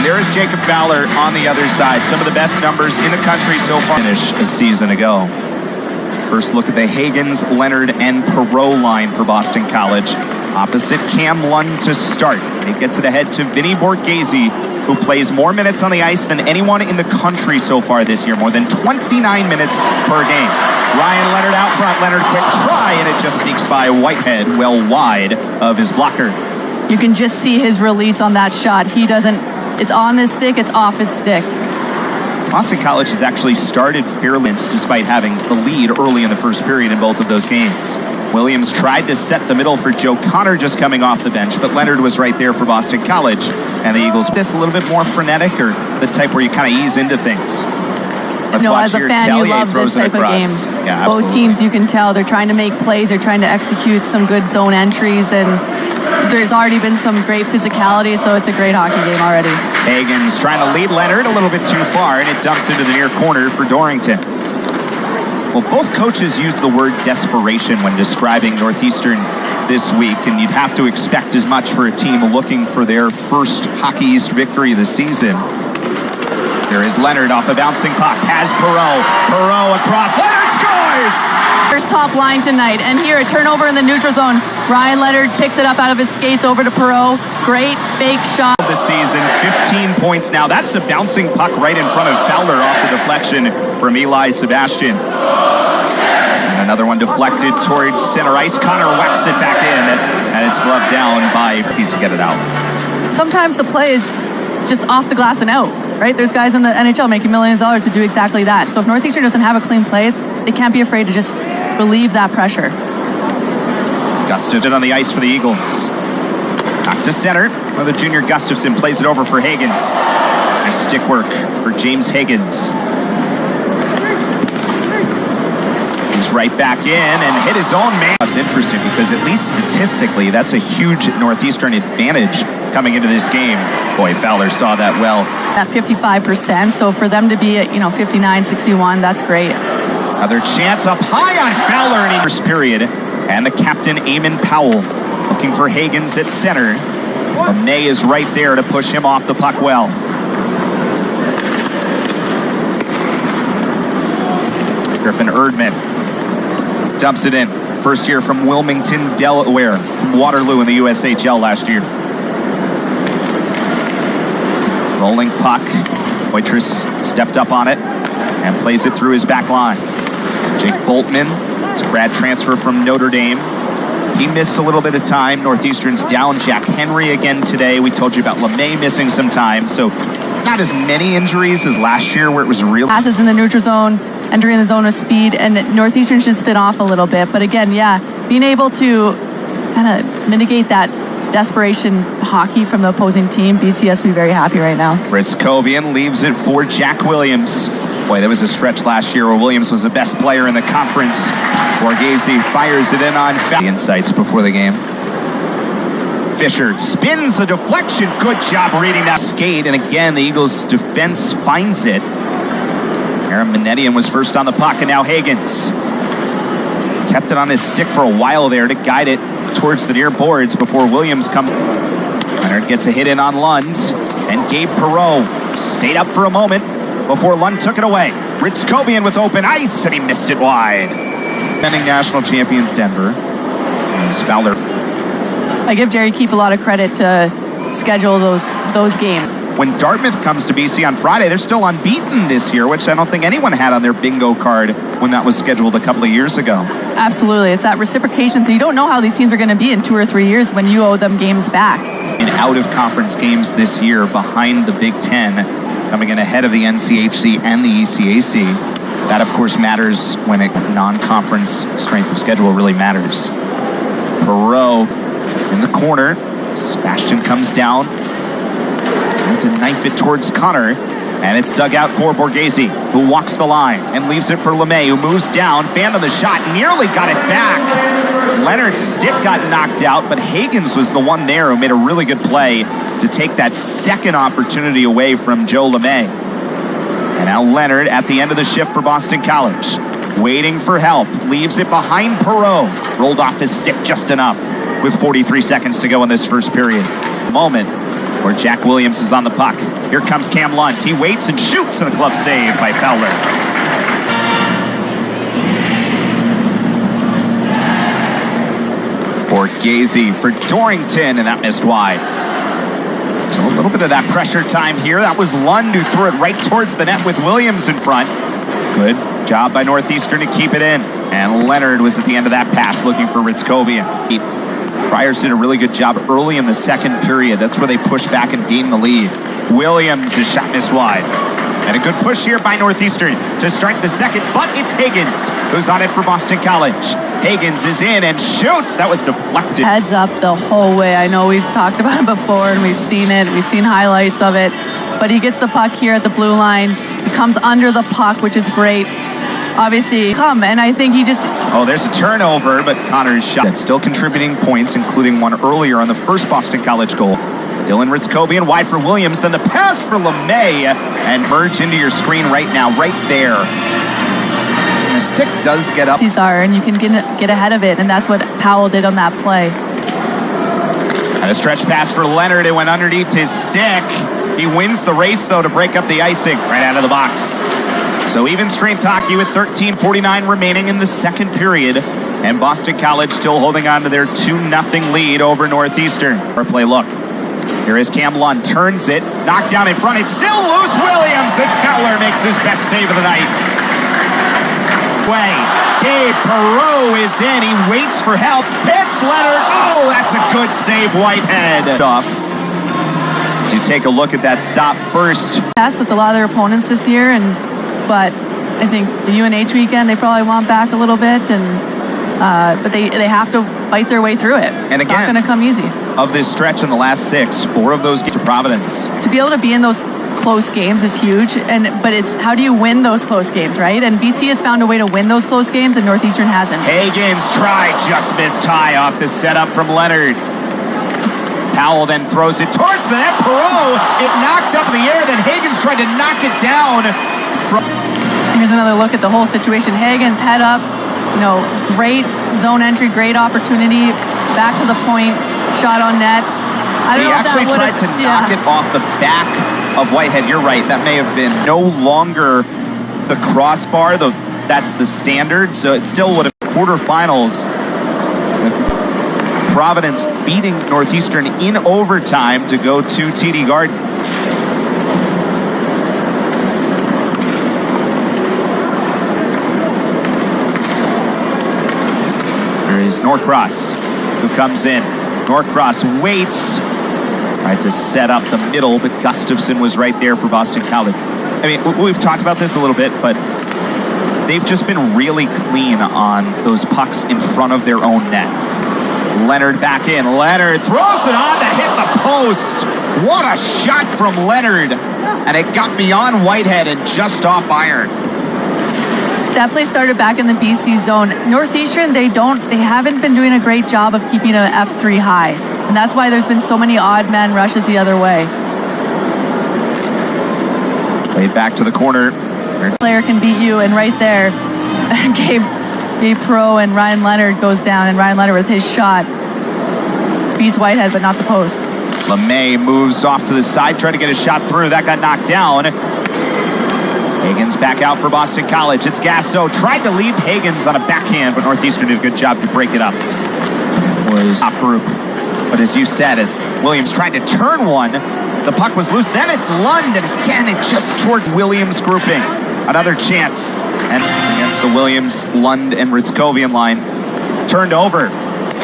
And there is Jacob Fowler on the other side. Some of the best numbers in the country so far. Finished a season ago. First look at the Hagens, Leonard, and Perot line for Boston College. Opposite Cam Lund to start. He gets it ahead to Vinny Borghese, who plays more minutes on the ice than anyone in the country so far this year. More than 29 minutes per game. Ryan Leonard out front. Leonard quick try, and it just sneaks by Whitehead well wide of his blocker. You can just see his release on that shot. He doesn't, it's on his stick, it's off his stick. Boston College has actually started fairly despite having the lead early in the first period in both of those games. Williams tried to set the middle for Joe Connor just coming off the bench, but Leonard was right there for Boston College. And the Eagles this a little bit more frenetic, or the type where you kind of ease into things. Let's watch as a here. fan, Tellier you love this type of game. Yeah, both teams, you can tell they're trying to make plays, they're trying to execute some good zone entries, and there's already been some great physicality, so it's a great hockey game already. Hagens trying to lead Leonard a little bit too far, and it dumps into the near corner for Dorrington. Well, both coaches used the word desperation when describing Northeastern this week, and you'd have to expect as much for a team looking for their first Hockey East victory of the season. There is Leonard off a bouncing puck, has Perot. Perot across, Leonard scores! First top line tonight, and here a turnover in the neutral zone. Ryan Leonard picks it up out of his skates over to Perot. Great fake shot. The season, 15 points now. That's a bouncing puck right in front of Fowler off the deflection from Eli Sebastian. And another one deflected towards center ice. Connor whacks it back in, and it's gloved down by Fries to get it out. Sometimes the play is just off the glass and out, right? There's guys in the NHL making millions of dollars to do exactly that. So if Northeastern doesn't have a clean play, they can't be afraid to just relieve that pressure. Gustafson on the ice for the Eagles. Back to center. Well, the junior Gustafson plays it over for Hagens. Nice stick work for James Hagens. He's right back in and hit his own man. It's interesting because at least statistically, that's a huge Northeastern advantage coming into this game. Boy, Fowler saw that well. At 55%, so for them to be at 59-61, that's great. Another chance up high on Fowler in the first period. And the captain, Eamon Powell, looking for Hagens at center. May is right there to push him off the puck well. Griffin Erdman dumps it in. First year from Wilmington, Delaware, from Waterloo in the USHL last year. Rolling puck. Waitress stepped up on it and plays it through his back line. Jake Boltman, it's a grad transfer from Notre Dame. He missed a little bit of time. Northeastern's down Jack Henry again today. We told you about LeMay missing some time, so not as many injuries as last year where it was real. Passes in the neutral zone, entering the zone with speed, and Northeastern should spin off a little bit. But again, yeah, being able to kind of mitigate that desperation hockey from the opposing team, BCS will be very happy right now. Ritzkovian leaves it for Jack Williams. Boy, that was a stretch last year where Williams was the best player in the conference. Borghese fires it in on the insights before the game. Fisher spins the deflection. Good job reading that skate. And again, the Eagles' defense finds it. Aaron Manetian was first on the puck, and now Hagens kept it on his stick for a while there to guide it towards the near boards before Williams comes. Leonard gets a hit in on Lund, and Gabe Perot stayed up for a moment before Lund took it away. Ritzkovian with open ice, and he missed it wide. Defending national champions Denver. And Fowler. I give Jerry Keefe a lot of credit to schedule those games. When Dartmouth comes to BC on Friday, they're still unbeaten this year, which I don't think anyone had on their bingo card when that was scheduled a couple of years ago. Absolutely. It's that reciprocation, so you don't know how these teams are going to be in 2 or 3 years when you owe them games back. In out-of-conference games this year behind the Big Ten, coming in ahead of the NCHC and the ECAC. That, of course, matters when a non-conference strength of schedule really matters. Perot in the corner. Sebastian comes down. To knife it towards Connor, and it's dug out for Borghese, who walks the line and leaves it for LeMay, who moves down, fanned on the shot, nearly got it back. Leonard's stick got knocked out, but Hagens was the one there who made a really good play to take that second opportunity away from Joe LeMay. And now Leonard at the end of the shift for Boston College, waiting for help, leaves it behind Perot, rolled off his stick just enough with 43 seconds to go in this first period. Moment. where Jack Williams is on the puck. Here comes Cam Lund. He waits and shoots, and a glove save by Fowler. Borghese for Dorrington, and that missed wide. So a little bit of that pressure time here. That was Lund who threw it right towards the net with Williams in front. Good job by Northeastern to keep it in. And Leonard was at the end of that pass looking for Ritzkovian. Friars did a really good job early in the second period. That's where they pushed back and gained the lead. Williams, his shot missed wide. And a good push here by Northeastern to start the second, but it's Hagens who's on it for Boston College. Hagens is in and shoots. That was deflected. Heads up the whole way. I know we've talked about it before and we've seen it. We've seen highlights of it. But he gets the puck here at the blue line. He comes under the puck, which is great. Obviously, and I think he just... Oh, there's a turnover, but Connor's shot. That's still contributing points, including one earlier on the first Boston College goal. Dylan Ritzkovian wide for Williams, then the pass for LeMay, and verge into your screen right now, right there. And the stick does get up. And you can get ahead of it, and that's what Powell did on that play. And a stretch pass for Leonard. It went underneath his stick. He wins the race, though, to break up the icing right out of the box. So even strength hockey with 13:49 remaining in the second period. And Boston College still holding on to their 2-0 lead over Northeastern. Our play look. Here is Cam Lund, turns it, knocked down in front. It's still loose. Williams, and Fowler makes his best save of the night. Gabe Perreault is in. He waits for help. Hits Leonard. Oh, that's a good save, Whitehead. Off. To take a look at that stop first. Passed with a lot of their opponents this year, but I think the UNH weekend they probably want back a little bit, but they have to fight their way through it. And it's not going to come easy. Of this stretch in the last 6, 4 of those get to Providence. To be able to be in those close games is huge, but it's how do you win those close games, right? And BC has found a way to win those close games, and Northeastern hasn't. Hagens tried, just missed high off the setup from Leonard. Powell then throws it towards the net. Perreault, it knocked up in the air, then Hagens tried to knock it down. Here's another look at the whole situation. Hagens head up, great zone entry, great opportunity, back to the point, shot on net. He actually tried to knock it off the back of Whitehead. You're right, that may have been no longer the crossbar, that's the standard, so it still would have been quarterfinals with Providence beating Northeastern in overtime to go to TD Garden. There is Norcross who comes in. Norcross waits, tried to set up the middle, but Gustafson was right there for Boston College. I mean, we've talked about this a little bit, but they've just been really clean on those pucks in front of their own net. Leonard back in. Leonard throws it on to hit the post. What a shot from Leonard. And it got beyond Whitehead and just off iron. That play started back in the BC zone. Northeastern, they haven't been doing a great job of keeping an F3 high. And that's why there's been so many odd man rushes the other way. Played back to the corner. Player can beat you, and right there, Gabe Perreault and Ryan Leonard goes down, and Ryan Leonard with his shot beats Whitehead, but not the post. LeMay moves off to the side, tried to get a shot through. That got knocked down. Hagens back out for Boston College. It's Gasso. Tried to leave Hagens on a backhand, but Northeastern did a good job to break it up. It was top group. But as you said, as Williams tried to turn one, the puck was loose. Then it's Lund, and again, it just towards Williams grouping. Another chance. And against the Williams, Lund, and Ritzkovian line. Turned over.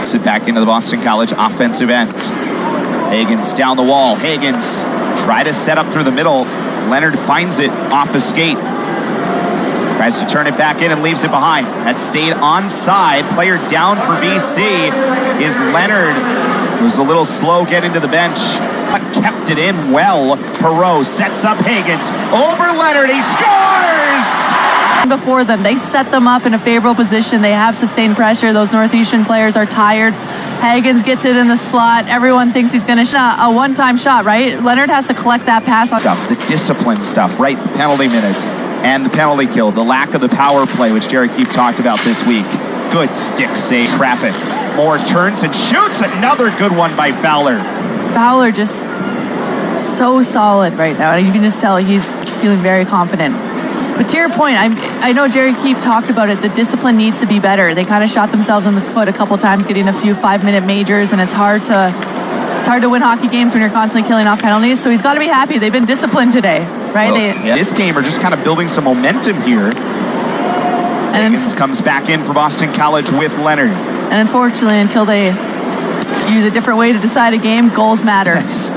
Sit back into the Boston College offensive end. Hagens down the wall. Hagens try to set up through the middle. Leonard finds it off a skate. Tries to turn it back in and leaves it behind. That stayed onside. Player down for BC is Leonard. It was a little slow getting to the bench, but kept it in well. Perreault sets up Hagens. Over Leonard, he scores! Before them, they set them up in a favorable position. They have sustained pressure. Those Northeastern players are tired. Hagens gets it in the slot. Everyone thinks he's going to shot a one-time shot, right? Leonard has to collect that pass. The discipline stuff, right? The penalty minutes and the penalty kill. The lack of the power play, which Jared Keefe talked about this week. Good stick save. Traffic. Moore turns and shoots. Another good one by Fowler. Fowler just so solid right now. You can just tell he's feeling very confident. But to your point, I know Jerry Keefe talked about it. The discipline needs to be better. They kind of shot themselves in the foot a couple times, getting a few 5-minute majors, and it's hard to win hockey games when you're constantly killing off penalties. So he's got to be happy. They've been disciplined today, right? Well, this game are just kind of building some momentum here. And Hagens comes back in for Boston College with Leonard. And unfortunately, until they use a different way to decide a game, goals matter. That's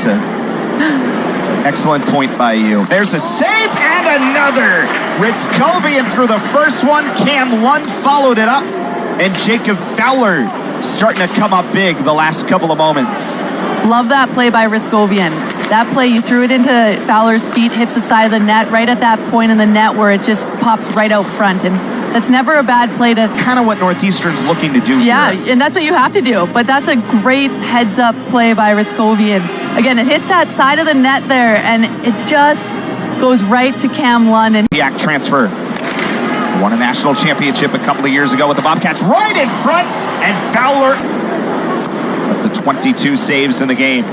an excellent point by you. There's a save and another. Ritzkovian through the first one. Cam Lund followed it up. And Jacob Fowler starting to come up big the last couple of moments. Love that play by Ritzkovian. That play, you threw it into Fowler's feet, hits the side of the net, right at that point in the net where it just pops right out front. And that's never a bad play to... Kind of what Northeastern's looking to do Yeah, here. and that's what you have to do. But that's a great heads-up play by Ritzkovian. Again, it hits that side of the net there, and it just goes right to Cam Lund. And Yak transfer. Won a national championship a couple of years ago with the Bobcats right in front, and Fowler up to 22 saves in the game.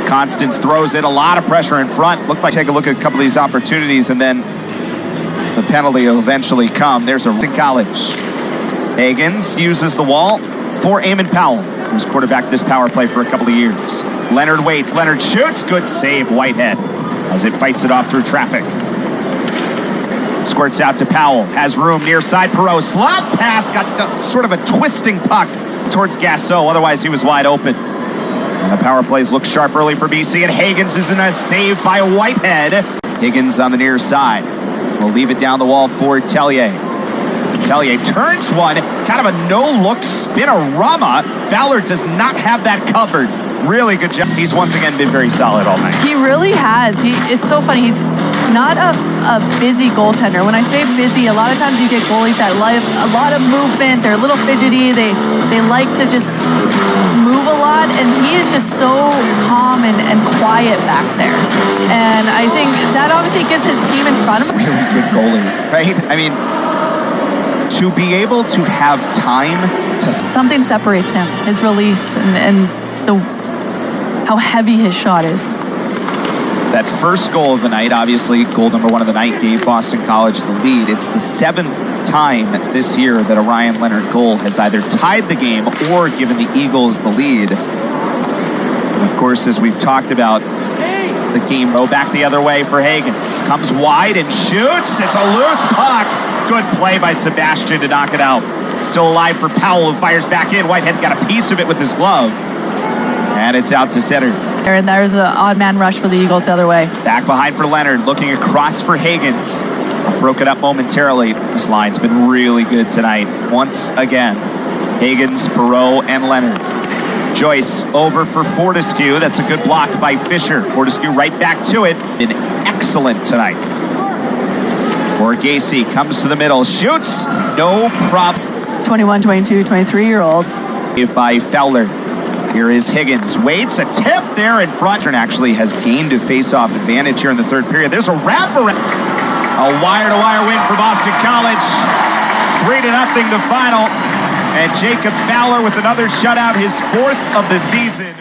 Constance throws in a lot of pressure in front. Looked like take a look at a couple of these opportunities, and then the penalty will eventually come. There's a in college. Hagens uses the wall for Eamon Powell, who's quarterbacked this power play for a couple of years. Leonard waits. Leonard shoots. Good save, Whitehead, as it fights it off through traffic. Squirts out to Powell. Has room near side. Perot slap pass. Got sort of a twisting puck towards Gasso. Otherwise, he was wide open. And the power plays look sharp early for BC, and Hagens is in a save by Whitehead. Hagens on the near side. Will leave it down the wall for Tellier. Tellier turns one, kind of a no-look spin-a-rama. Fowler does not have that covered. Really good job. He's once again been very solid all night. he really has. It's so funny. He's not a busy goaltender. When I say busy, a lot of times you get goalies that like a lot of movement. They're a little fidgety. They like to just move a lot, and he is just so calm and quiet back there. And I think that obviously gives his team in front of him. Really good goalie, right? I mean, to be able to have time to... Something separates him, his release and how heavy his shot is. That first goal of the night, obviously goal number 1 of the night, gave Boston College the lead. It's the 7th time this year that a Ryan Leonard goal has either tied the game or given the Eagles the lead. And of course, as we've talked about, the game go back the other way for Hagens. Comes wide and shoots. It's a loose puck. Good play by Sebastian to knock it out. Still alive for Powell, who fires back in. Whitehead got a piece of it with his glove. And it's out to center. And there's an odd man rush for the Eagles the other way. Back behind for Leonard, looking across for Hagens. Broke it up momentarily. This line's been really good tonight. Once again, Hagens, Perot, and Leonard. Joyce over for Fortescue. That's a good block by Fisher. Fortescue right back to it. Been excellent tonight. Borghese comes to the middle, shoots, no props. 21, 22, 23-year-olds. By Fowler. Here is Hagens. Waits, a tip there in front. And actually has gained a face-off advantage here in the third period. There's a wraparound. A wire-to-wire win for Boston College. 3-0 the final. And Jacob Fowler with another shutout, his 4th of the season.